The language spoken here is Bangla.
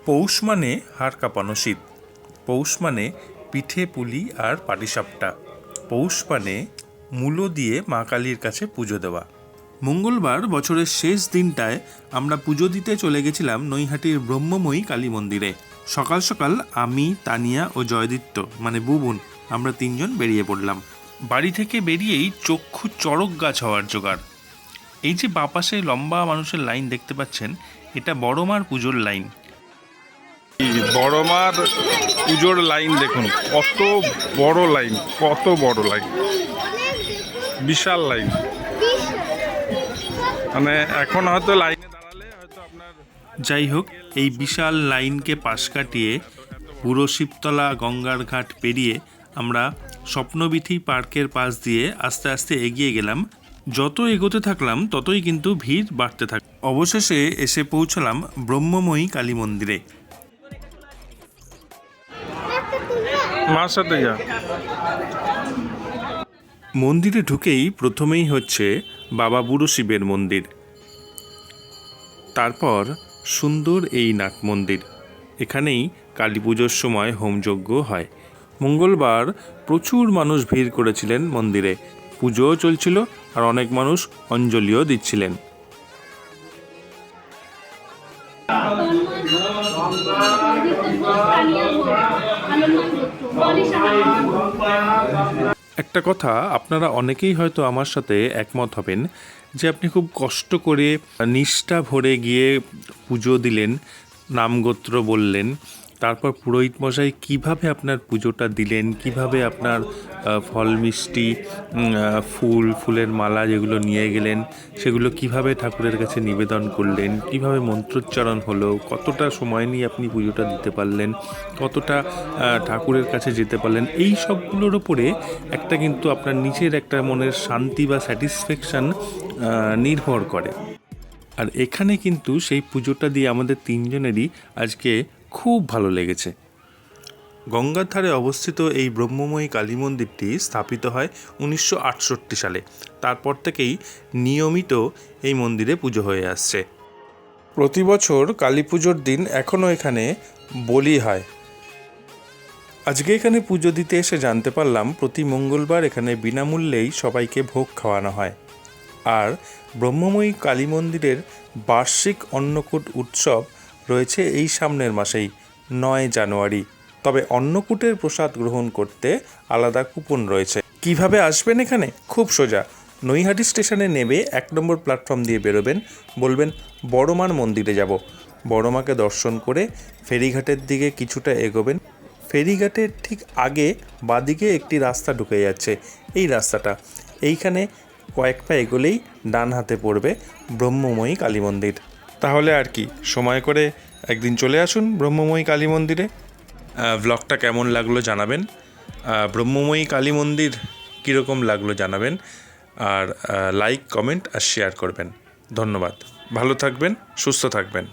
পৌষ মানে হাড় কাঁপানো শীত, পৌষ মানে পিঠে পুলি আর পাটিসাপটা, পৌষ মানে মূলো দিয়ে মা কালীর কাছে পুজো দেওয়া। মঙ্গলবার বছরের শেষ দিনটায় আমরা পুজো দিতে চলে গেছিলাম নৈহাটির ব্রহ্মময়ী কালী মন্দিরে। সকাল সকাল আমি, তানিয়া ও জয়দীপ্ত মানে বুবুন আমরা তিনজন বেরিয়ে পড়লাম। বাড়ি থেকে বেরিয়েই চক্ষু চড়ক গাছ হওয়ার জোগাড়। এই যে বাপাশে লম্বা মানুষের লাইন দেখতে পাচ্ছেন, এটা বড়মার পুজোর লাইন। বড়মার পুজোর লাইন দেখুন, কত বড় লাইন, কত বড় লাইন, বিশাল লাইন। মানে এখন হয়তো লাইনে দাঁড়ালে হয়তো আপনার, যাই হোক, এই বিশাল লাইনকে পাশ কাটিয়ে পুরো শিবতলা গঙ্গার ঘাট পেরিয়ে আমরা স্বপ্নবিথি পার্কের পাশ দিয়ে আস্তে আস্তে এগিয়ে গেলাম। যত এগোতে থাকলাম ততই কিন্তু ভিড় বাড়তে থাক। অবশেষে এসে পৌঁছলাম ব্রহ্মময়ী কালী মন্দিরে। মার সাথে যা। মন্দিরে ঢুকেই প্রথমেই হচ্ছে বাবা বুড়ো শিবের মন্দির, তারপর সুন্দর এই নাট মন্দির। এখানেই কালী পুজোর সময় হোমযজ্ঞ হয়। মঙ্গলবার প্রচুর মানুষ ভিড় করেছিলেন মন্দিরে, পুজোও চলছিল আর অনেক মানুষ অঞ্জলিও দিচ্ছিলেন। একটা কথা আপনারা অনেকেই হয়তো আমার সাথে একমত হবেন যে আপনি খুব কষ্ট করে নিষ্ঠা ভরে গিয়ে পুজো দিলেন, নামগোত্র বললেন, তারপর পুরোহিত মশাই কীভাবে আপনার পুজোটা দিলেন, কিভাবে আপনার ফল মিষ্টি, ফুলের মালা যেগুলো নিয়ে গেলেন সেগুলো কিভাবে ঠাকুরের কাছে নিবেদন করলেন, কিভাবে মন্ত্রোচ্চারণ হলো, কতটা সময় নিয়ে আপনি পুজোটা দিতে পারলেন, কতটা ঠাকুরের কাছে যেতে পারলেন, এই সবগুলোর ওপরে একটা কিন্তু আপনার নিজের একটা মনের শান্তি বা স্যাটিসফ্যাকশান নির্ভর করে। আর এখানে কিন্তু সেই পুজোটা দিয়ে আমাদের তিনজনেরই আজকে খুব ভালো লেগেছে। গঙ্গার ধারে অবস্থিত এই ব্রহ্মময়ী কালী মন্দিরটি স্থাপিত হয় 1968 সালে। তারপর থেকেই নিয়মিত এই মন্দিরে পুজো হয়ে আসছে। প্রতি বছর কালী পুজোর দিন এখনও এখানে বলি হয়। আজকে এখানে পুজো দিতে এসে জানতে পারলাম প্রতি মঙ্গলবার এখানে বিনামূল্যেই সবাইকে ভোগ খাওয়ানো হয়। আর ব্রহ্মময়ী কালী মন্দিরের বার্ষিক অন্নকূট উৎসব রয়েছে এই সামনের মাসেই 9 জানুয়ারি। তবে অন্নকূটের প্রসাদ গ্রহণ করতে আলাদা কুপন রয়েছে। কিভাবে আসবেন এখানে? খুব সোজা। নৈহাটি স্টেশনে নেমে 1 নম্বর প্ল্যাটফর্ম দিয়ে বেরোবেন, বলবেন বড়মার মন্দিরে যাব। বড়মাকে দর্শন করে ফেরিঘাটের দিকে কিছুটা এগোবেন। ফেরিঘাটের ঠিক আগে বাঁদিকে একটি রাস্তা ঢুকে যাচ্ছে, এই রাস্তাটা, এইখানে কয়েক পা এগোলেই ডান হাতে পড়বে ব্রহ্মময়ী কালী মন্দির। তাহলে আর কি, সময় করে একদিন চলে আসুন ব্রহ্মময়ী কালী মন্দিরে। ব্লগটা কেমন লাগলো জানাবেন, ব্রহ্মময়ী কালী মন্দির কীরকম লাগলো জানাবেন, আর লাইক, কমেন্ট আর শেয়ার করবেন। ধন্যবাদ। ভালো থাকবেন, সুস্থ থাকবেন।